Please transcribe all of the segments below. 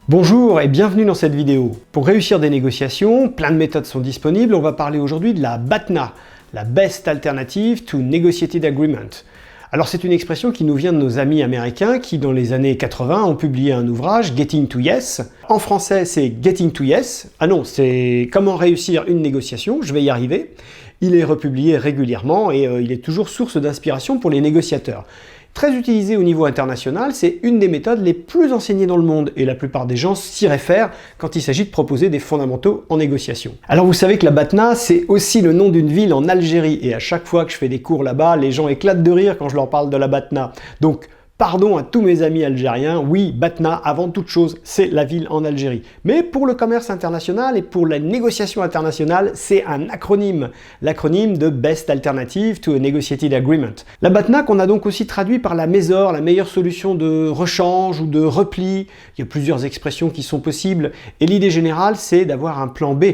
Bonjour et bienvenue dans cette vidéo. Pour réussir des négociations, plein de méthodes sont disponibles. On va parler aujourd'hui de la BATNA, la Best Alternative to Negotiated Agreement. Alors c'est une expression qui nous vient de nos amis américains qui dans les années 80 ont publié un ouvrage, Getting to Yes. En français c'est Getting to Yes. Ah non, c'est Comment réussir une négociation, je vais y arriver. Il est republié régulièrement et il est toujours source d'inspiration pour les négociateurs. Très utilisé au niveau international, c'est une des méthodes les plus enseignées dans le monde et la plupart des gens s'y réfèrent quand il s'agit de proposer des fondamentaux en négociation. Alors vous savez que la BATNA, c'est aussi le nom d'une ville en Algérie et à chaque fois que je fais des cours là-bas, les gens éclatent de rire quand je leur parle de la BATNA. Donc pardon à tous mes amis algériens, oui, BATNA, avant toute chose, c'est la ville en Algérie. Mais pour le commerce international et pour la négociation internationale, c'est un acronyme. L'acronyme de Best Alternative to a Negotiated Agreement. La BATNA qu'on a donc aussi traduit par la MESOR, la meilleure solution de rechange ou de repli. Il y a plusieurs expressions qui sont possibles. Et l'idée générale, c'est d'avoir un plan B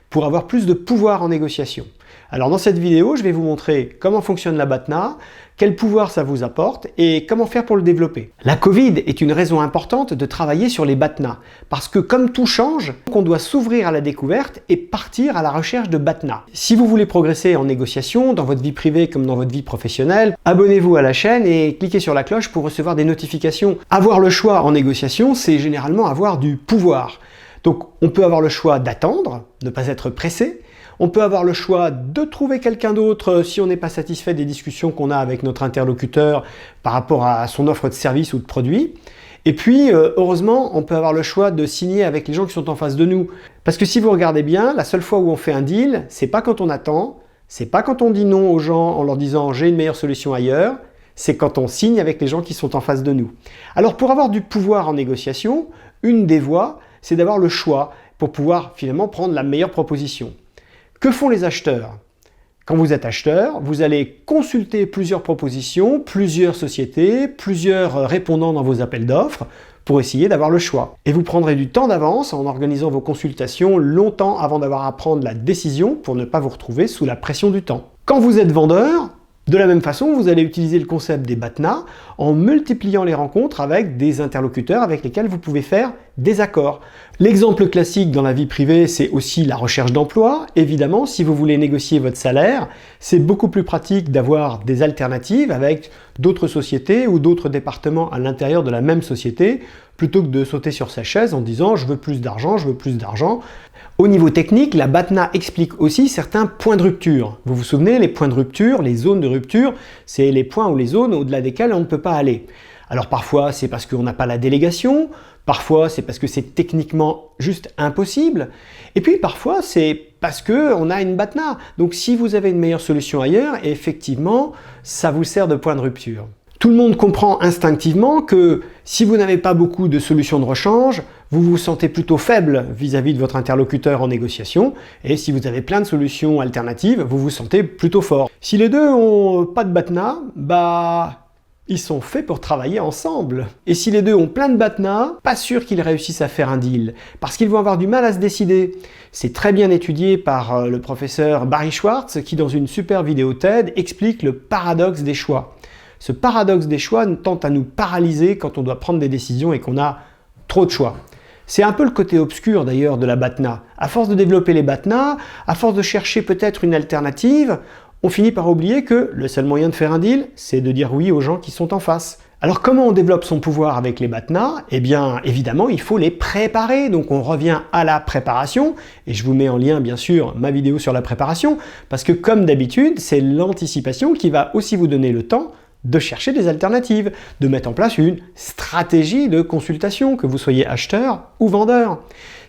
pour avoir plus de pouvoir en négociation. Alors dans cette vidéo, je vais vous montrer comment fonctionne la BATNA, quel pouvoir ça vous apporte et comment faire pour le développer. La Covid est une raison importante de travailler sur les BATNA, parce que comme tout change, on doit s'ouvrir à la découverte et partir à la recherche de BATNA. Si vous voulez progresser en négociation, dans votre vie privée comme dans votre vie professionnelle, abonnez-vous à la chaîne et cliquez sur la cloche pour recevoir des notifications. Avoir le choix en négociation, c'est généralement avoir du pouvoir. Donc on peut avoir le choix d'attendre, ne pas être pressé. On peut avoir le choix de trouver quelqu'un d'autre si on n'est pas satisfait des discussions qu'on a avec notre interlocuteur par rapport à son offre de service ou de produit. Et puis, heureusement, on peut avoir le choix de signer avec les gens qui sont en face de nous. Parce que si vous regardez bien, la seule fois où on fait un deal, c'est pas quand on attend, c'est pas quand on dit non aux gens en leur disant « j'ai une meilleure solution ailleurs », c'est quand on signe avec les gens qui sont en face de nous. Alors pour avoir du pouvoir en négociation, une des voies, c'est d'avoir le choix pour pouvoir finalement prendre la meilleure proposition. Que font les acheteurs? Quand vous êtes acheteur, vous allez consulter plusieurs propositions, plusieurs sociétés, plusieurs répondants dans vos appels d'offres pour essayer d'avoir le choix. Et vous prendrez du temps d'avance en organisant vos consultations longtemps avant d'avoir à prendre la décision pour ne pas vous retrouver sous la pression du temps. Quand vous êtes vendeur, de la même façon, vous allez utiliser le concept des BATNA en multipliant les rencontres avec des interlocuteurs avec lesquels vous pouvez faire des accords. L'exemple classique dans la vie privée, c'est aussi la recherche d'emploi. Évidemment, si vous voulez négocier votre salaire, c'est beaucoup plus pratique d'avoir des alternatives avec d'autres sociétés ou d'autres départements à l'intérieur de la même société, plutôt que de sauter sur sa chaise en disant « je veux plus d'argent, je veux plus d'argent ». Au niveau technique, la BATNA explique aussi certains points de rupture. Vous vous souvenez, les points de rupture, les zones de rupture, c'est les points ou les zones au-delà desquelles on ne peut pas aller. Alors parfois, c'est parce qu'on n'a pas la délégation, parfois c'est parce que c'est techniquement juste impossible, et puis parfois c'est parce qu'on a une BATNA. Donc si vous avez une meilleure solution ailleurs, effectivement, ça vous sert de point de rupture. Tout le monde comprend instinctivement que si vous n'avez pas beaucoup de solutions de rechange, vous vous sentez plutôt faible vis-à-vis de votre interlocuteur en négociation, et si vous avez plein de solutions alternatives, vous vous sentez plutôt fort. Si les deux ont pas de BATNA, ils sont faits pour travailler ensemble. Et si les deux ont plein de BATNA, pas sûr qu'ils réussissent à faire un deal, parce qu'ils vont avoir du mal à se décider. C'est très bien étudié par le professeur Barry Schwartz, qui dans une super vidéo TED explique le paradoxe des choix. Ce paradoxe des choix tente à nous paralyser quand on doit prendre des décisions et qu'on a trop de choix. C'est un peu le côté obscur d'ailleurs de la BATNA. À force de développer les BATNA, à force de chercher peut-être une alternative, on finit par oublier que le seul moyen de faire un deal, c'est de dire oui aux gens qui sont en face. Alors comment on développe son pouvoir avec les BATNA? Eh bien évidemment il faut les préparer, donc on revient à la préparation, et je vous mets en lien bien sûr ma vidéo sur la préparation, parce que comme d'habitude, c'est l'anticipation qui va aussi vous donner le temps de chercher des alternatives, de mettre en place une stratégie de consultation, que vous soyez acheteur ou vendeur.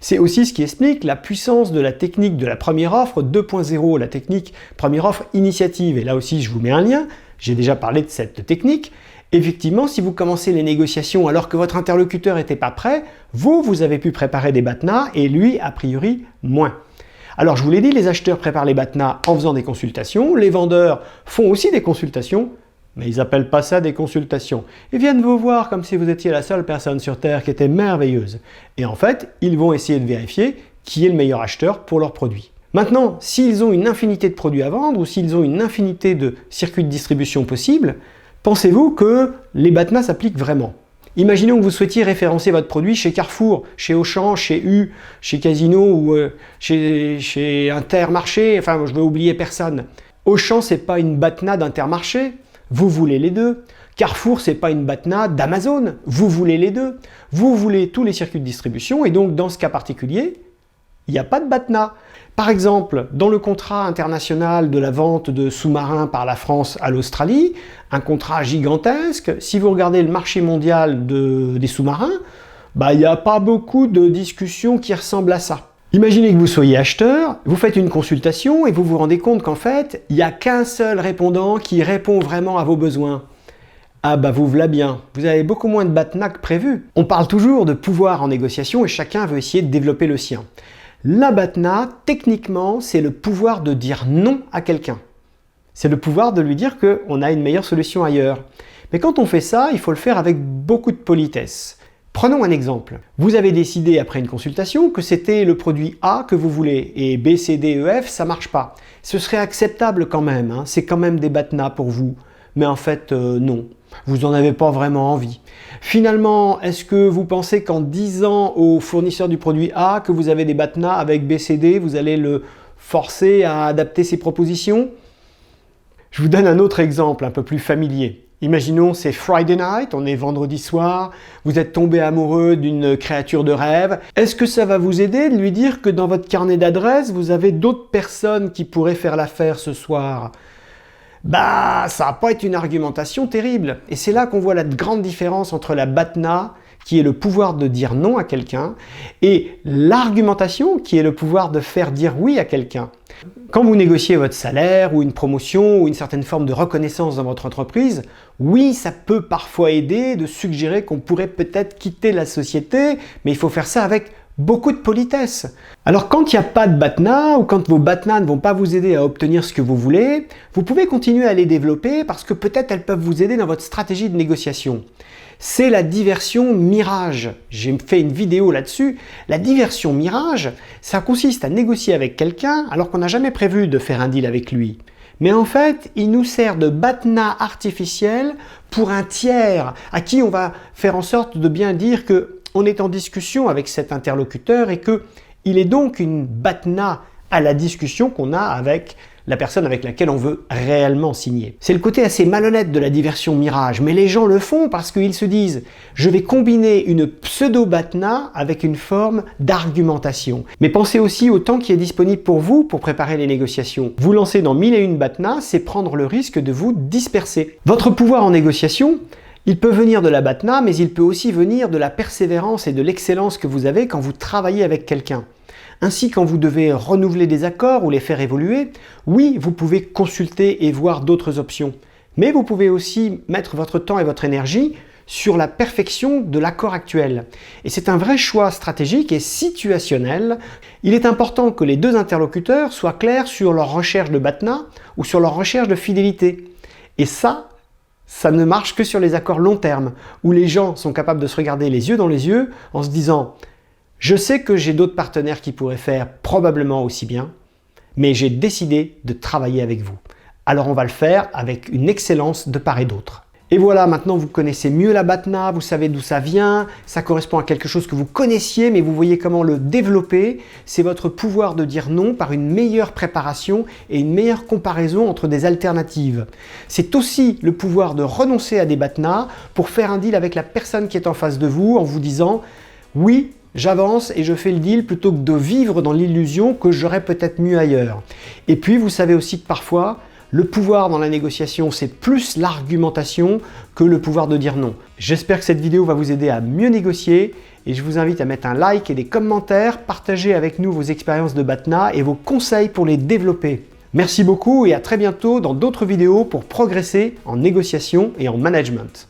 C'est aussi ce qui explique la puissance de la technique de la première offre 2.0, la technique première offre initiative. Et là aussi, je vous mets un lien, j'ai déjà parlé de cette technique. Effectivement, si vous commencez les négociations alors que votre interlocuteur n'était pas prêt, vous avez pu préparer des BATNA et lui, a priori, moins. Alors, je vous l'ai dit, les acheteurs préparent les BATNA en faisant des consultations, les vendeurs font aussi des consultations, mais ils n'appellent pas ça des consultations. Ils viennent vous voir comme si vous étiez la seule personne sur Terre qui était merveilleuse. Et en fait, ils vont essayer de vérifier qui est le meilleur acheteur pour leurs produits. Maintenant, s'ils ont une infinité de produits à vendre ou s'ils ont une infinité de circuits de distribution possibles, pensez-vous que les BATNA s'appliquent vraiment? Imaginons que vous souhaitiez référencer votre produit chez Carrefour, chez Auchan, chez U, chez Casino ou chez Intermarché, enfin je ne veux oublier personne. Auchan, c'est pas une BATNA d'Intermarché, vous voulez les deux. Carrefour, c'est pas une BATNA d'Amazon, vous voulez les deux. Vous voulez tous les circuits de distribution et donc dans ce cas particulier, il n'y a pas de BATNA. Par exemple, dans le contrat international de la vente de sous-marins par la France à l'Australie, un contrat gigantesque, si vous regardez le marché mondial des sous-marins, il n'y a pas beaucoup de discussions qui ressemblent à ça. Imaginez que vous soyez acheteur, vous faites une consultation et vous vous rendez compte qu'en fait, il n'y a qu'un seul répondant qui répond vraiment à vos besoins. Ah vous voilà bien, vous avez beaucoup moins de BATNA que prévu. On parle toujours de pouvoir en négociation et chacun veut essayer de développer le sien. La BATNA, techniquement, c'est le pouvoir de dire non à quelqu'un. C'est le pouvoir de lui dire qu'on a une meilleure solution ailleurs. Mais quand on fait ça, il faut le faire avec beaucoup de politesse. Prenons un exemple. Vous avez décidé après une consultation que c'était le produit A que vous voulez et B, C, D, E, F, ça ne marche pas. Ce serait acceptable quand même, hein. C'est quand même des BATNA pour vous. Mais en fait, non. Vous n'en avez pas vraiment envie. Finalement, est-ce que vous pensez qu'en disant au fournisseur du produit A que vous avez des BATNA avec B, C, D, vous allez le forcer à adapter ses propositions? Je vous donne un autre exemple un peu plus familier. Imaginons c'est Friday night, on est vendredi soir, vous êtes tombé amoureux d'une créature de rêve. Est-ce que ça va vous aider de lui dire que dans votre carnet d'adresses, vous avez d'autres personnes qui pourraient faire l'affaire ce soir? Ça va pas être une argumentation terrible. Et c'est là qu'on voit la grande différence entre la BATNA, qui est le pouvoir de dire non à quelqu'un, et l'argumentation, qui est le pouvoir de faire dire oui à quelqu'un. Quand vous négociez votre salaire, ou une promotion, ou une certaine forme de reconnaissance dans votre entreprise, oui, ça peut parfois aider de suggérer qu'on pourrait peut-être quitter la société, mais il faut faire ça avec beaucoup de politesse. Alors quand il n'y a pas de BATNA ou quand vos BATNA ne vont pas vous aider à obtenir ce que vous voulez, vous pouvez continuer à les développer parce que peut-être elles peuvent vous aider dans votre stratégie de négociation. C'est la diversion mirage. J'ai fait une vidéo là-dessus. La diversion mirage, ça consiste à négocier avec quelqu'un alors qu'on n'a jamais prévu de faire un deal avec lui. Mais en fait, il nous sert de BATNA artificiel pour un tiers à qui on va faire en sorte de bien dire que on est en discussion avec cet interlocuteur et qu'il est donc une BATNA à la discussion qu'on a avec la personne avec laquelle on veut réellement signer. C'est le côté assez malhonnête de la diversion mirage, mais les gens le font parce qu'ils se disent « je vais combiner une pseudo-BATNA avec une forme d'argumentation ». Mais pensez aussi au temps qui est disponible pour vous pour préparer les négociations. Vous lancer dans 1001 BATNA, c'est prendre le risque de vous disperser. Votre pouvoir en négociation, il peut venir de la BATNA, mais il peut aussi venir de la persévérance et de l'excellence que vous avez quand vous travaillez avec quelqu'un. Ainsi, quand vous devez renouveler des accords ou les faire évoluer, oui, vous pouvez consulter et voir d'autres options. Mais vous pouvez aussi mettre votre temps et votre énergie sur la perfection de l'accord actuel. Et c'est un vrai choix stratégique et situationnel. Il est important que les deux interlocuteurs soient clairs sur leur recherche de BATNA ou sur leur recherche de fidélité. Et ça ne marche que sur les accords long terme, où les gens sont capables de se regarder les yeux dans les yeux en se disant « Je sais que j'ai d'autres partenaires qui pourraient faire probablement aussi bien, mais j'ai décidé de travailler avec vous. Alors on va le faire avec une excellence de part et d'autre. » Et voilà, maintenant vous connaissez mieux la BATNA, vous savez d'où ça vient, ça correspond à quelque chose que vous connaissiez, mais vous voyez comment le développer. C'est votre pouvoir de dire non par une meilleure préparation et une meilleure comparaison entre des alternatives. C'est aussi le pouvoir de renoncer à des BATNA pour faire un deal avec la personne qui est en face de vous en vous disant « oui, j'avance et je fais le deal plutôt que de vivre dans l'illusion que j'aurais peut-être mieux ailleurs. » Et puis vous savez aussi que parfois, le pouvoir dans la négociation, c'est plus l'argumentation que le pouvoir de dire non. J'espère que cette vidéo va vous aider à mieux négocier et je vous invite à mettre un like et des commentaires, partager avec nous vos expériences de BATNA et vos conseils pour les développer. Merci beaucoup et à très bientôt dans d'autres vidéos pour progresser en négociation et en management.